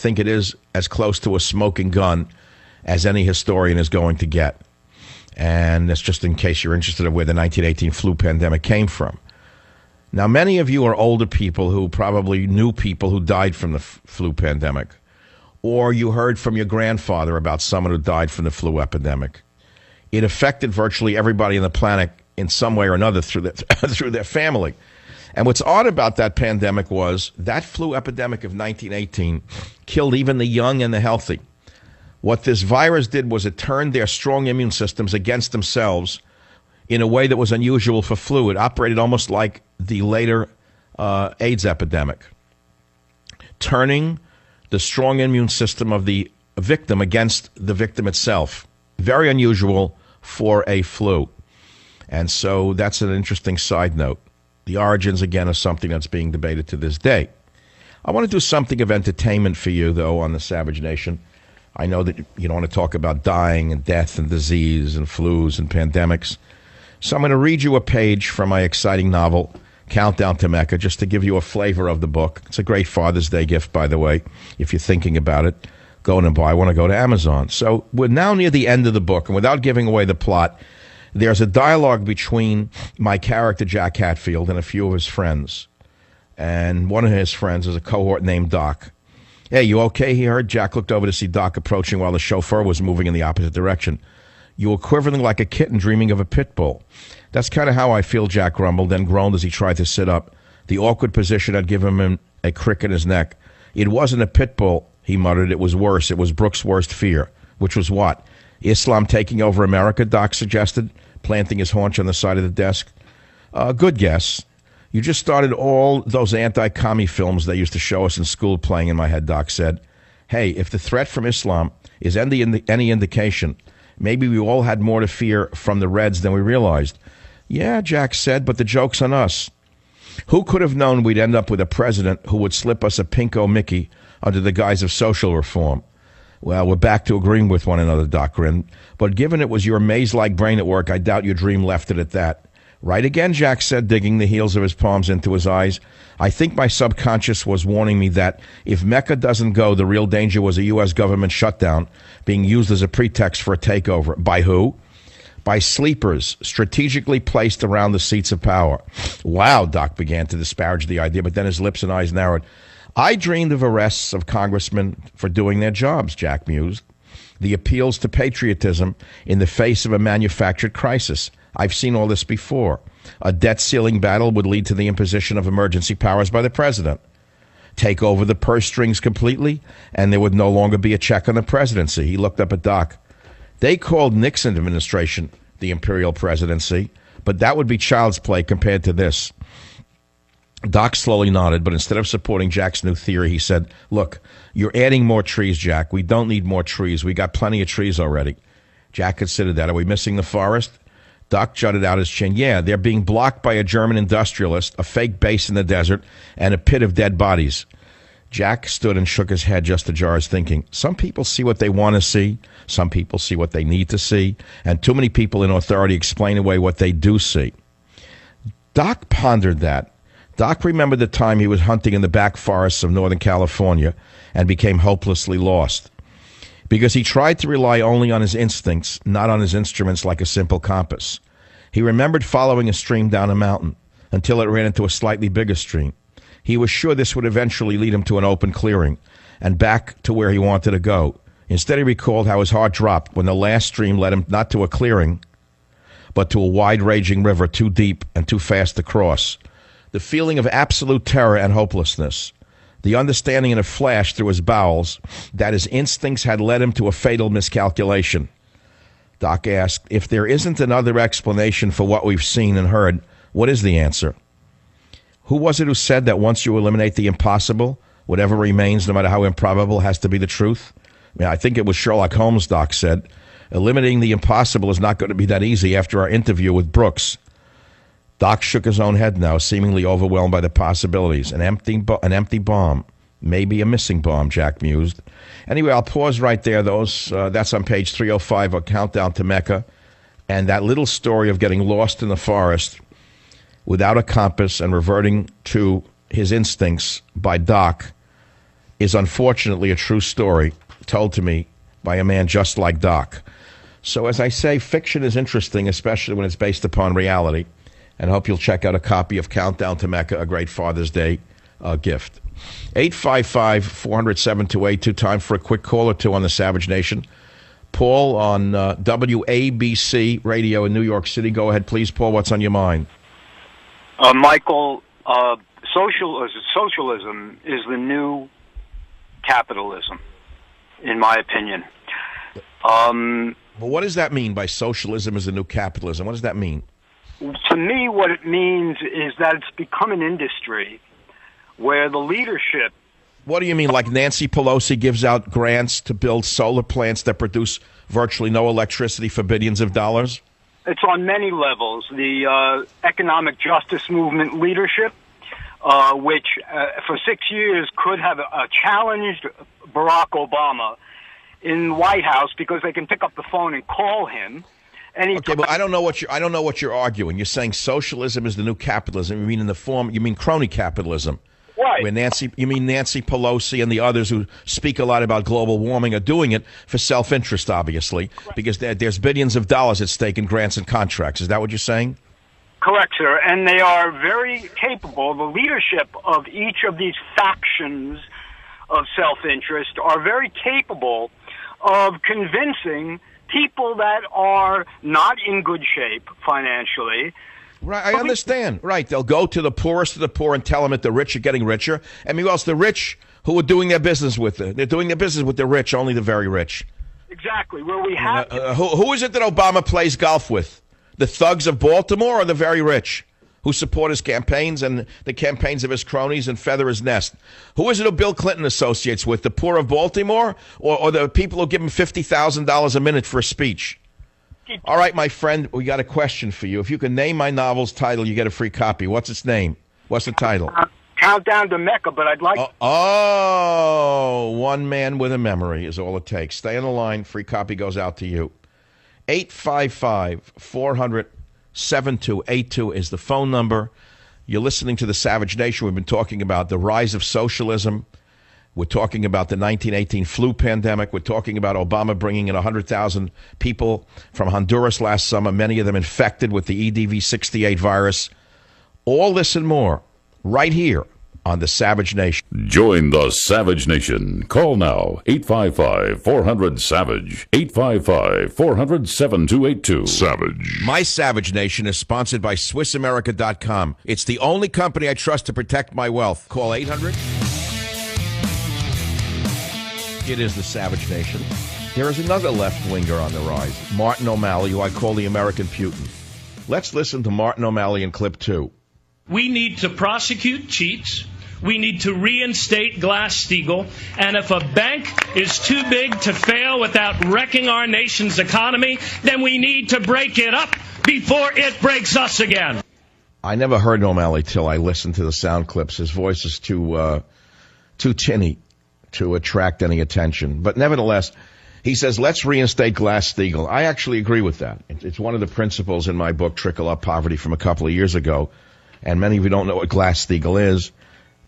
think it is as close to a smoking gun as any historian is going to get. And that's just in case you're interested in where the 1918 flu pandemic came from. Now, many of you are older people who probably knew people who died from the flu pandemic, or you heard from your grandfather about someone who died from the flu epidemic. It affected virtually everybody on the planet in some way or another through their family. And what's odd about that pandemic was that flu epidemic of 1918 killed even the young and the healthy. What this virus did was it turned their strong immune systems against themselves in a way that was unusual for flu. It operated almost like the later AIDS epidemic, turning the strong immune system of the victim against the victim itself. Very unusual for a flu. And so that's an interesting side note. The origins, again, are something that's being debated to this day. I want to do something of entertainment for you, though, on the Savage Nation. I know that you don't want to talk about dying and death and disease and flus and pandemics. So I'm going to read you a page from my exciting novel, Countdown to Mecca, just to give you a flavor of the book. It's a great Father's Day gift, by the way. If you're thinking about it, go and buy one or go to Amazon. So we're now near the end of the book, and without giving away the plot, there's a dialogue between my character, Jack Hatfield, and a few of his friends. And one of his friends is a cohort named Doc. Hey, you okay? He heard. Jack looked over to see Doc approaching while the chauffeur was moving in the opposite direction. You were quivering like a kitten dreaming of a pit bull. That's kind of how I feel, Jack grumbled, then groaned as he tried to sit up. The awkward position had given him a crick in his neck. It wasn't a pit bull, he muttered. It was worse. It was Brooks' worst fear. Which was what? Islam taking over America, Doc suggested, planting his haunch on the side of the desk. Good guess. You just started all those anti-commie films they used to show us in school playing in my head, Doc said. Hey, if the threat from Islam is any indication, maybe we all had more to fear from the Reds than we realized. Yeah, Jack said, but the joke's on us. Who could have known we'd end up with a president who would slip us a pinko Mickey under the guise of social reform? Well, we're back to agreeing with one another, Doc grinned. But given it was your maze-like brain at work, I doubt your dream left it at that. Right again, Jack said, digging the heels of his palms into his eyes. I think my subconscious was warning me that if Mecca doesn't go, the real danger was a U.S. government shutdown being used as a pretext for a takeover. By who? By sleepers strategically placed around the seats of power. Wow, Doc began to disparage the idea, but then his lips and eyes narrowed. I dreamed of arrests of congressmen for doing their jobs, Jack mused. The appeals to patriotism in the face of a manufactured crisis. I've seen all this before. A debt-ceiling battle would lead to the imposition of emergency powers by the president. Take over the purse strings completely, and there would no longer be a check on the presidency. He looked up at Doc. They called Nixon administration the imperial presidency, but that would be child's play compared to this. Doc slowly nodded, but instead of supporting Jack's new theory, he said, look, you're adding more trees, Jack. We don't need more trees. We got plenty of trees already. Jack considered that. Are we missing the forest? Doc jutted out his chin. Yeah, they're being blocked by a German industrialist, a fake base in the desert, and a pit of dead bodies. Jack stood and shook his head just to jar his thinking. Some people see what they want to see. Some people see what they need to see. And too many people in authority explain away what they do see. Doc pondered that. Doc remembered the time he was hunting in the back forests of Northern California and became hopelessly lost. Because he tried to rely only on his instincts, not on his instruments like a simple compass. He remembered following a stream down a mountain until it ran into a slightly bigger stream. He was sure this would eventually lead him to an open clearing and back to where he wanted to go. Instead, he recalled how his heart dropped when the last stream led him not to a clearing, but to a wide-ranging river too deep and too fast to cross. The feeling of absolute terror and hopelessness. The understanding in a flash through his bowels that his instincts had led him to a fatal miscalculation. Doc asked, if there isn't another explanation for what we've seen and heard, what is the answer? Who was it who said that once you eliminate the impossible, whatever remains, no matter how improbable, has to be the truth? I think it was Sherlock Holmes, Doc said. Eliminating the impossible is not going to be that easy after our interview with Brooks. Doc shook his own head now, seemingly overwhelmed by the possibilities. An empty bomb. Maybe a missing bomb, Jack mused. Anyway, I'll pause right there. That's on page 305 of Countdown to Mecca. And that little story of getting lost in the forest without a compass and reverting to his instincts by Doc is unfortunately a true story told to me by a man just like Doc. So as I say, fiction is interesting, especially when it's based upon reality. And I hope you'll check out a copy of Countdown to Mecca, a great Father's Day gift. 855-400-7282. Time for a quick call or two on the Savage Nation. Paul on WABC Radio in New York City. Go ahead, please, Paul. What's on your mind? Michael, socialism is the new capitalism, in my opinion. Well, what does that mean by socialism is the new capitalism? What does that mean? To me, what it means is that it's become an industry where the leadership... What do you mean, like Nancy Pelosi gives out grants to build solar plants that produce virtually no electricity for billions of dollars? It's on many levels. The economic justice movement leadership, which for 6 years could have challenged Barack Obama in the White House because they can pick up the phone and call him. Okay, but I don't know what you're arguing. You're saying socialism is the new capitalism. You mean crony capitalism. Right. Where Nancy Pelosi and the others who speak a lot about global warming are doing it for self-interest, obviously, because there's billions of dollars at stake in grants and contracts. Is that what you're saying? Correct, sir. And they are very capable. The leadership of each of these factions of self-interest are very capable of convincing people that are not in good shape financially. Right, I understand. Right, they'll go to the poorest of the poor and tell them that the rich are getting richer. And meanwhile, it's the rich who are doing their business with it. They're doing their business with the rich, only the very rich. Exactly. Where we have who is it that Obama plays golf with? The thugs of Baltimore or the very rich who support his campaigns and the campaigns of his cronies and feather his nest? Who is it who Bill Clinton associates with? The poor of Baltimore or the people who give him $50,000 a minute for a speech? All right, my friend, we got a question for you. If you can name my novel's title, you get a free copy. What's its name? What's the title? Countdown to Mecca, but I'd like... one man with a memory is all it takes. Stay on the line. Free copy goes out to you. 855-400-7282 is the phone number. You're listening to the Savage Nation. We've been talking about the rise of socialism. We're talking about the 1918 flu pandemic. We're talking about Obama bringing in 100,000 people from Honduras last summer, many of them infected with the EDV-68 virus. All this and more right here on the Savage Nation. Join the Savage Nation. Call now, 855-400-SAVAGE, 855-400-7282. Savage. My Savage Nation is sponsored by SwissAmerica.com. It's the only company I trust to protect my wealth. Call 800. It is the Savage Nation. There is another left-winger on the rise, Martin O'Malley, who I call the American Putin. Let's listen to Martin O'Malley in clip 2. We need to prosecute cheats. We need to reinstate Glass-Steagall. And if a bank is too big to fail without wrecking our nation's economy, then we need to break it up before it breaks us again. I never heard O'Malley till I listened to the sound clips. His voice is too tinny to attract any attention. But nevertheless, he says, let's reinstate Glass-Steagall. I actually agree with that. It's one of the principles in my book, Trickle Up Poverty, from a couple of years ago. And many of you don't know what Glass-Steagall is.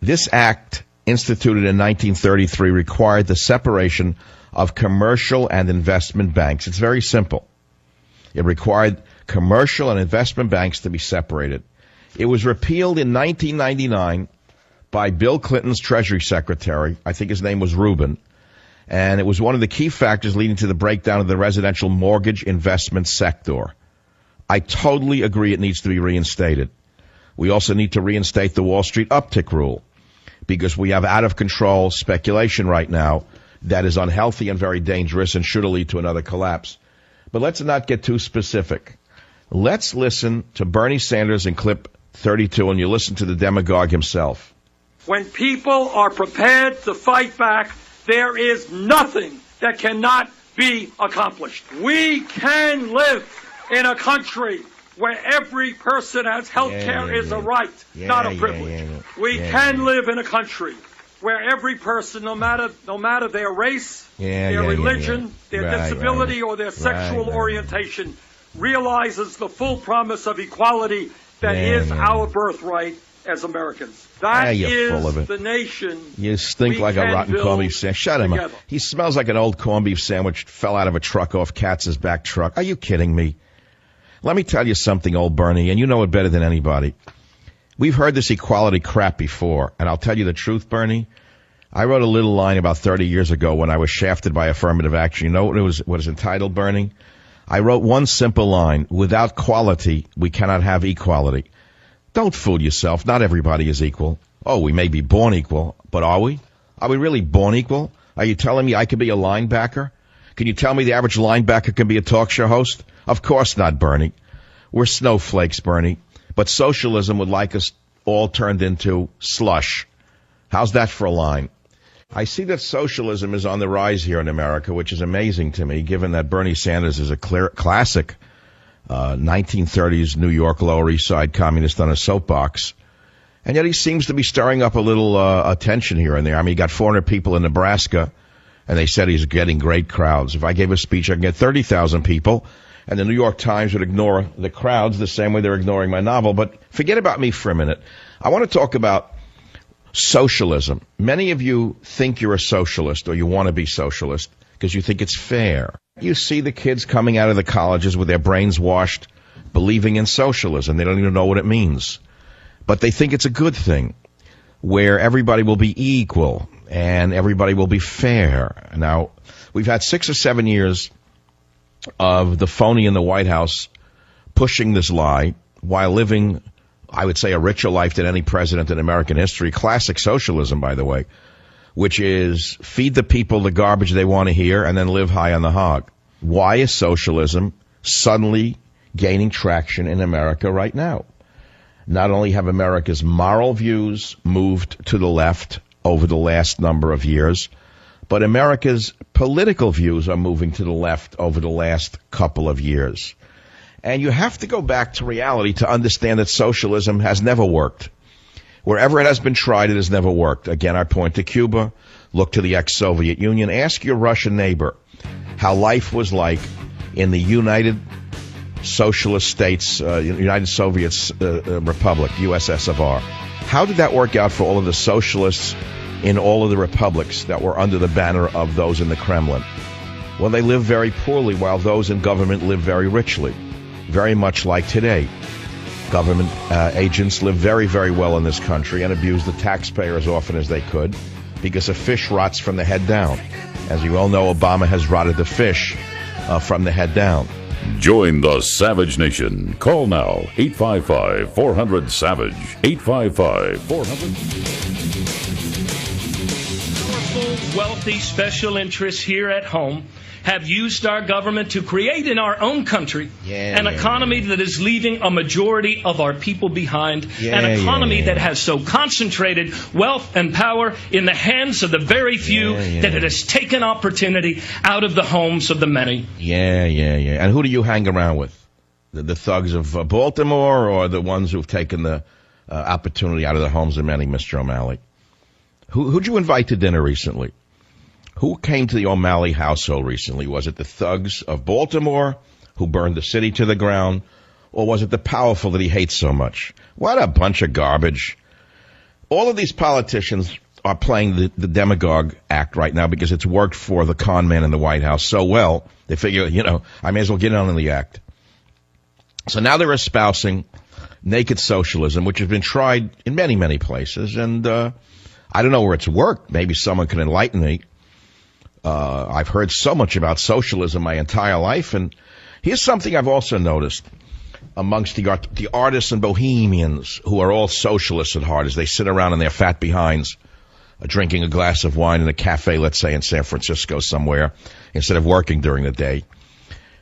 This act, instituted in 1933, required the separation of commercial and investment banks. It's very simple. It required commercial and investment banks to be separated. It was repealed in 1999 by Bill Clinton's Treasury Secretary. I think his name was Rubin. And it was one of the key factors leading to the breakdown of the residential mortgage investment sector. I totally agree it needs to be reinstated. We also need to reinstate the Wall Street uptick rule because we have out-of-control speculation right now that is unhealthy and very dangerous and should lead to another collapse. But let's not get too specific. Let's listen to Bernie Sanders in clip 32, and you listen to the demagogue himself. When people are prepared to fight back, there is nothing that cannot be accomplished. We can live in a country where every person has health care is a right, not a privilege. We can live in a country where every person, no matter their race, their religion, their disability, or their sexual orientation, realizes the full promise of equality that is our birthright as Americans. That you're full is of it. the nation. You stink like a can rotten build corned beef sandwich. Shut him up. together. He smells like an old corned beef sandwich fell out of a truck off Katz's back truck. Are you kidding me? Let me tell you something, old Bernie, and you know it better than anybody. We've heard this equality crap before, and I'll tell you the truth, Bernie. I wrote a little line about 30 years ago when I was shafted by affirmative action. You know what it was entitled, Bernie? I wrote one simple line: without quality, we cannot have equality. Don't fool yourself. Not everybody is equal. Oh, we may be born equal, but are we? Are we really born equal? Are you telling me I could be a linebacker? Can you tell me the average linebacker can be a talk show host? Of course not, Bernie. We're snowflakes, Bernie. But socialism would like us all turned into slush. How's that for a line? I see that socialism is on the rise here in America, which is amazing to me, given that Bernie Sanders is a classic 1930s New York Lower East Side communist on a soapbox. And yet he seems to be stirring up a little attention here and there. I mean, he got 400 people in Nebraska, and they said he's getting great crowds. If I gave a speech, I can get 30,000 people. And the New York Times would ignore the crowds the same way they're ignoring my novel. But forget about me for a minute. I want to talk about socialism. Many of you think you're a socialist, or you want to be socialist, because you think it's fair. You see the kids coming out of the colleges with their brains washed, believing in socialism. They don't even know what it means. But they think it's a good thing, where everybody will be equal and everybody will be fair. Now, we've had 6 or 7 years of the phony in the White House pushing this lie while living, I would say, a richer life than any president in American history. Classic socialism, by the way, which is feed the people the garbage they want to hear and then live high on the hog. Why is socialism suddenly gaining traction in America right now? Not only have America's moral views moved to the left over the last number of years, but America's political views are moving to the left over the last couple of years. And you have to go back to reality to understand that socialism has never worked. Wherever it has been tried, it has never worked. Again, I point to Cuba, look to the ex-Soviet Union, ask your Russian neighbor how life was like in the United Socialist States, United Soviet Republic, USSR. How did that work out for all of the socialists in all of the republics that were under the banner of those in the Kremlin? Well, they lived very poorly, while those in government lived very richly, very much like today. Government agents live very, very well in this country and abuse the taxpayer as often as they could, because a fish rots from the head down. As you all know, Obama has rotted the fish from the head down. Join the Savage Nation. Call now, 855-400-SAVAGE. 855-400. Wealthy special interests here at home have used our government to create in our own country an economy that is leaving a majority of our people behind, an economy that has so concentrated wealth and power in the hands of the very few that it has taken opportunity out of the homes of the many. And who do you hang around with? The thugs of Baltimore, or the ones who've taken the opportunity out of the homes of many, Mr. O'Malley? Who'd you invite to dinner recently? Who came to the O'Malley household recently? Was it the thugs of Baltimore who burned the city to the ground? Or was it the powerful that he hates so much? What a bunch of garbage. All of these politicians are playing the demagogue act right now because it's worked for the con man in the White House so well, they figure, I may as well get on in the act. So now they're espousing naked socialism, which has been tried in many, many places. And I don't know where it's worked. Maybe someone can enlighten me. I've heard so much about socialism my entire life, and here's something I've also noticed amongst the artists and bohemians who are all socialists at heart as they sit around in their fat behinds drinking a glass of wine in a cafe, let's say in San Francisco somewhere, instead of working during the day.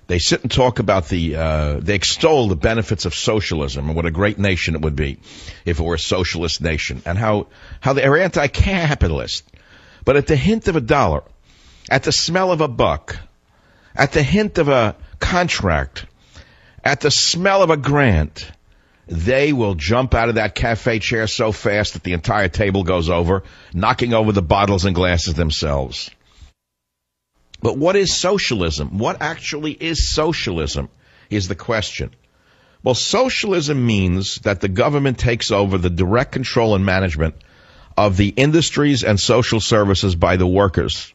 They sit and talk about they extol the benefits of socialism and what a great nation it would be if it were a socialist nation, and how they're anti-capitalist. But at the hint of a dollar, at the smell of a buck, at the hint of a contract, at the smell of a grant, they will jump out of that cafe chair so fast that the entire table goes over, knocking over the bottles and glasses themselves. But what is socialism? What actually is socialism is the question. Well, socialism means that the government takes over the direct control and management of the industries and social services by the workers.